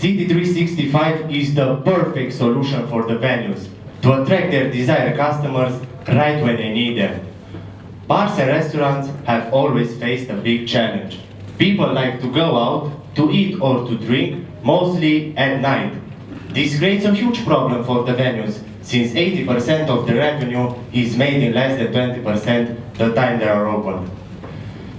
City365 is the perfect solution for the venues to attract their desired customers right when they need them. Bars and restaurants have always faced a big challenge. People like to go out to eat or to drink, mostly at night. This creates a huge problem for the venues, since 80% of the revenue is made in less than 20% the time they are open.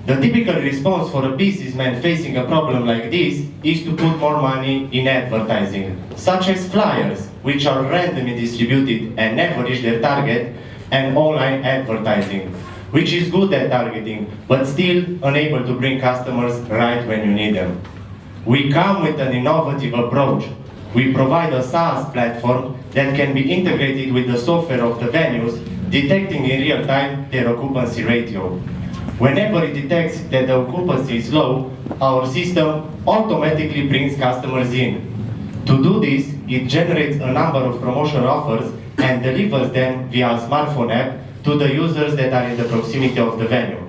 The typical response for a businessman facing a problem like this is to put more money in advertising, such as flyers, which are randomly distributed and never reach their target, and online advertising, which is good at targeting, but still unable to bring customers right when you need them. We come with an innovative approach. We provide a SaaS platform that can be integrated with the software of the venues, detecting in real time their occupancy ratio. Whenever it detects that the occupancy is low, our system automatically brings customers in. To do this, it generates a number of promotional offers and delivers them via a smartphone app to the users that are in the proximity of the venue.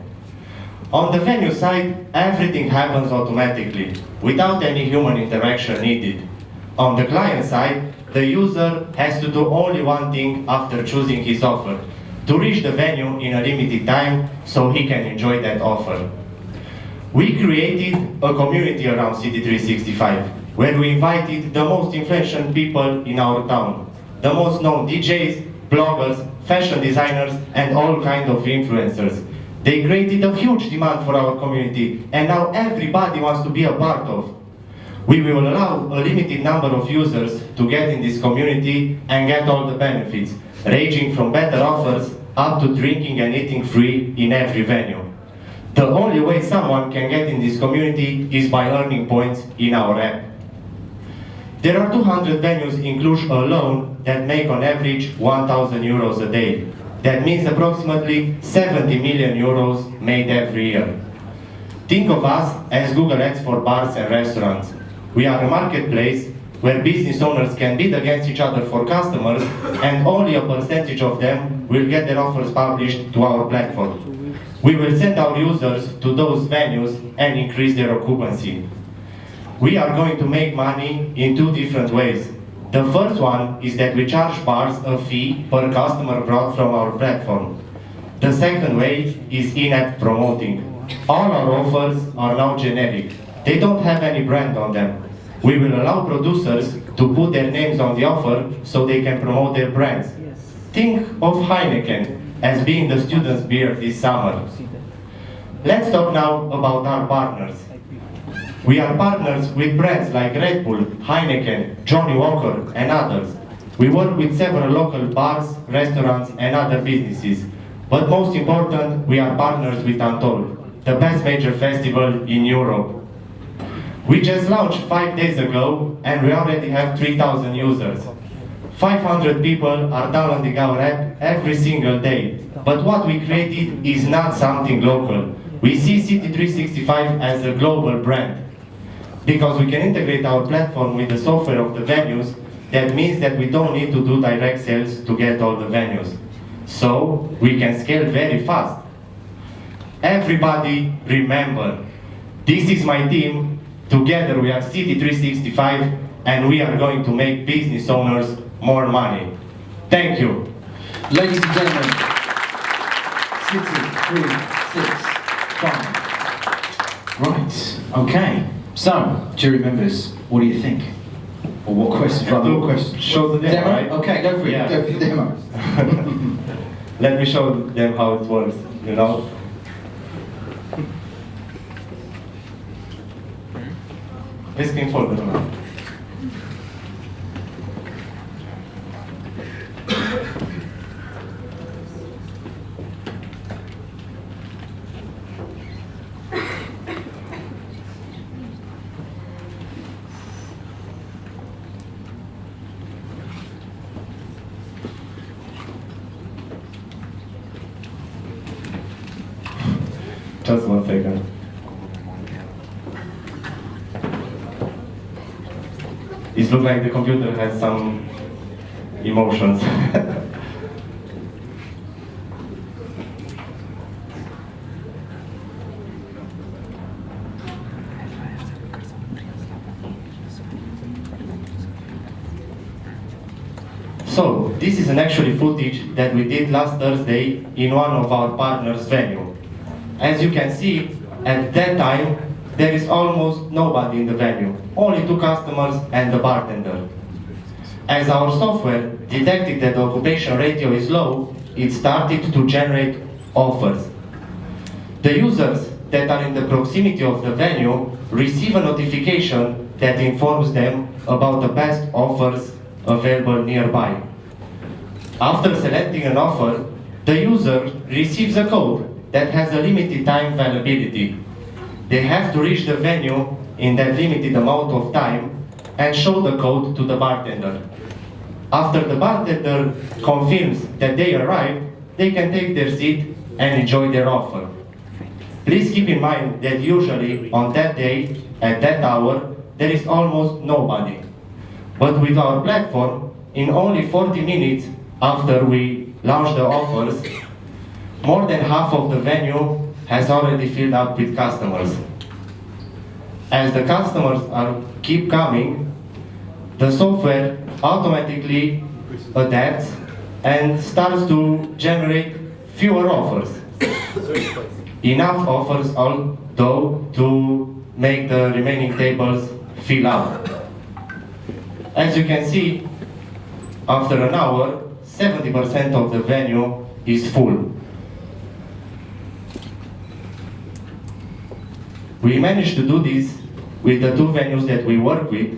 On the venue side, everything happens automatically, without any human interaction needed. On the client side, the user has to do only one thing after choosing his offer: to reach the venue in a limited time so he can enjoy that offer. We created a community around City365, where we invited the most influential people in our town, the most known DJs, bloggers, fashion designers, and all kinds of influencers. They created a huge demand for our community, and now everybody wants to be a part of. We will allow a limited number of users to get in this community and get all the benefits, ranging from better offers up to drinking and eating free in every venue. The only way someone can get in this community is by earning points in our app. There are 200 venues in Cluj alone that make on average 1,000 euros a day. That means approximately 70 million euros made every year. Think of us as Google Ads for bars and restaurants. We are a marketplace where business owners can bid against each other for customers, and only a percentage of them will get their offers published to our platform. We will send our users to those venues and increase their occupancy. We are going to make money in two different ways. The first one is that we charge bars a fee per customer brought from our platform. The second way is in-app promoting. All our offers are now generic. They don't have any brand on them. We will allow producers to put their names on the offer so they can promote their brands. Think of Heineken as being the students' beer this summer. Let's talk now about our partners. We are partners with brands like Red Bull, Heineken, Johnny Walker, and others. We work with several local bars, restaurants, and other businesses. But most important, we are partners with Untold, the best major festival in Europe. We just launched 5 days ago, and we already have 3,000 users. 500 people are downloading our app every single day. But what we created is not something local. We see City365 as a global brand. Because we can integrate our platform with the software of the venues, that means that we don't need to do direct sales to get all the venues. So we can scale very fast. Everybody remember, this is my team. Together we are City365, and we are going to make business owners more money. Thank you. Ladies and gentlemen, City365. Right, okay. So, jury members, what do you think? Or what questions? Right, what questions? Show the demo, right? Okay, go for it. Yeah. Go for the demo. Let me show them how it works, you know? Risking folder now. Just 1 second. It looks like the computer has some emotions. So, this is an actually footage that we did last Thursday in one of our partners' venue. As you can see, at that time, there is almost nobody in the venue, only 2 customers and the bartender. As our software detected that the occupation ratio is low, it started to generate offers. The users that are in the proximity of the venue receive a notification that informs them about the best offers available nearby. After selecting an offer, the user receives a code that has a limited time availability. They have to reach the venue in that limited amount of time and show the code to the bartender. After the bartender confirms that they arrived, they can take their seat and enjoy their offer. Please keep in mind that usually on that day, at that hour, there is almost nobody. But with our platform, in only 40 minutes after we launch the offers, more than half of the venue has already filled up with customers. As the customers keep coming, the software automatically adapts and starts to generate fewer offers. Enough offers, although, to make the remaining tables fill up. As you can see, after an hour, 70% of the venue is full. We managed to do this with the 2 venues that we work with,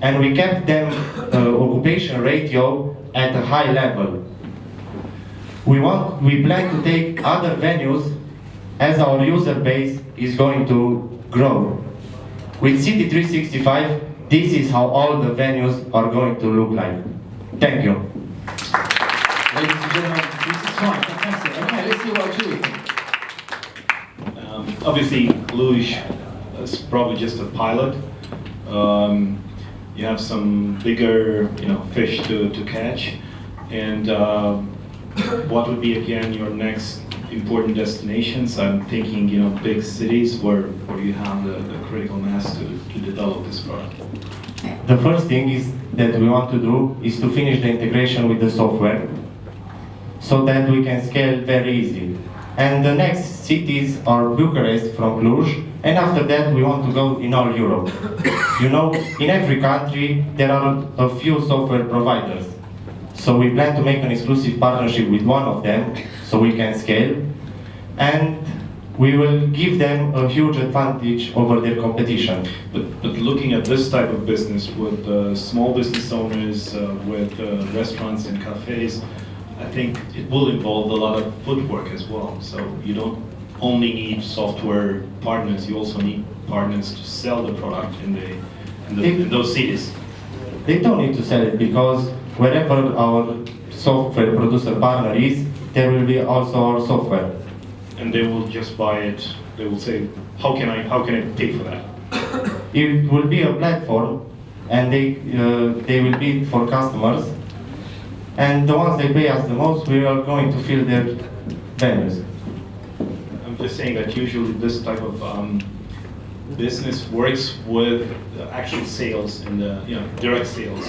and we kept them occupation ratio at a high level. We plan to take other venues as our user base is going to grow. With City365, this is how all the venues are going to look like. Thank you. Ladies and gentlemen, this is fine. Fantastic. Okay, let's see what Julie thinks. Obviously, Luge is probably just a pilot. You have some bigger, fish to catch, and what would be again your next important destinations? I'm thinking, big cities where you have the critical mass to develop this product. The first thing is that we want to do is to finish the integration with the software, so that we can scale very easily. And the next cities are Bucharest from Cluj, and after that we want to go in all Europe. In every country there are a few software providers. So we plan to make an exclusive partnership with one of them, so we can scale, and we will give them a huge advantage over their competition. But looking at this type of business with small business owners, with restaurants and cafes, I think it will involve a lot of footwork as well. So you don't only need software partners, you also need partners to sell the product in those cities. They don't need to sell it, because wherever our software producer partner is, there will be also our software. And they will just buy it. They will say, how can I pay for that? It will be a platform, and they will be for customers. And the ones they pay us the most, we are going to fill their venues. I'm just saying that usually this type of business works with actual sales and direct sales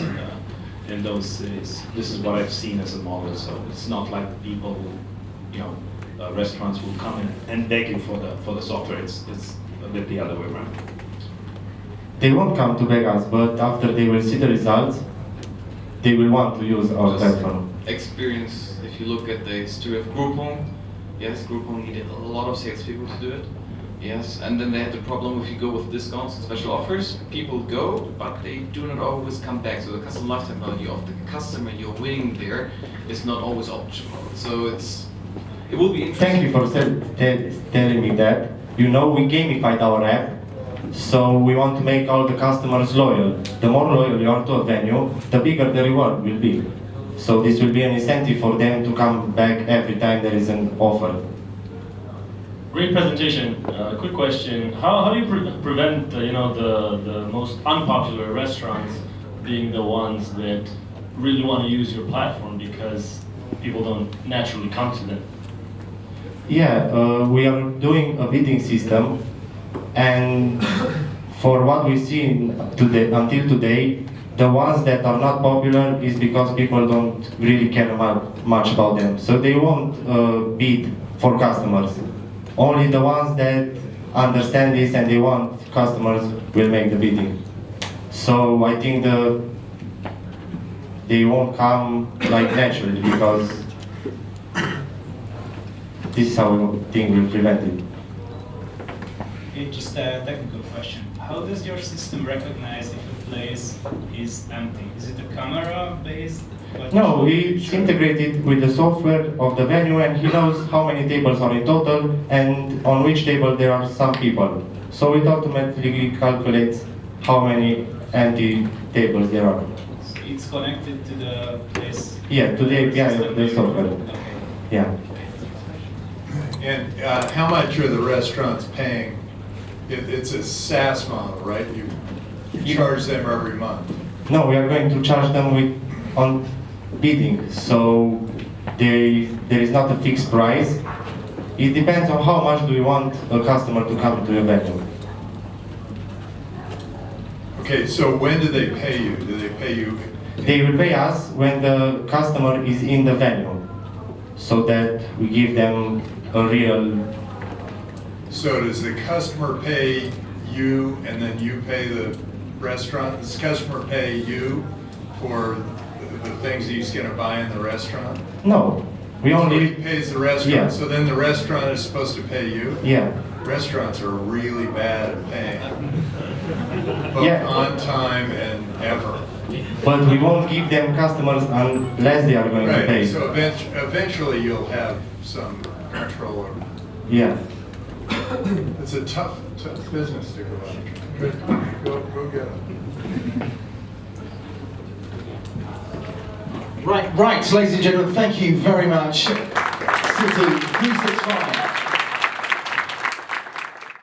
in those cities. This is what I've seen as a model. So it's not like people who, restaurants will come in and beg you for the software. It's a bit the other way around. They won't come to beg us, but after they will see the results, they will want to use our platform. Experience, if you look at the history of Groupon, yes, Groupon needed a lot of salespeople to do it. Yes, and then they had the problem if you go with discounts and special offers, people go, but they do not always come back. So the customer lifetime value of the customer you're winning there is not always optimal. So it will be interesting. Thank you for telling me that. We gamified our app, so we want to make all the customers loyal. The more loyal you are to a venue, the bigger the reward will be. So this will be an incentive for them to come back every time there is an offer. Great presentation. Quick question: How do you prevent the most unpopular restaurants being the ones that really want to use your platform because people don't naturally come to them? Yeah, we are doing a bidding system, and for what we've seen until today, the ones that are not popular is because people don't really care much about them. So they won't bid for customers. Only the ones that understand this and they want customers will make the bidding. So I think they won't come like naturally because this is how I think we'll prevent it. Okay, just a technical question. How does your system recognize if a place is empty? Is it a camera-based? No, it's integrated with the software of the venue and he knows how many tables are in total and on which table there are some people. So it automatically calculates how many empty tables there are. So it's connected to the place? Yeah, to the API of the software. Okay. Yeah. And how much are the restaurants paying? It's a SaaS model, right? You charge them every month. No, we are going to charge them on bidding. So there is not a fixed price. It depends on how much do you want a customer to come to your venue. Okay, so when do they pay you? Do they pay you? They will pay us when the customer is in the venue, so that we give them a real. So does the customer pay you and then you pay the restaurant? Does the customer pay you for the things he's going to buy in the restaurant? No, we So only. he pays the restaurant, Yeah. so then the restaurant is supposed to pay you? Yeah. Restaurants are really bad at paying, both Yeah. on time and ever. But we won't give them customers unless they are going to pay. Right, so eventually you'll have some control over. Yeah. It's a tough business to go after. Go get it. Right, ladies and gentlemen, thank you very much. City365.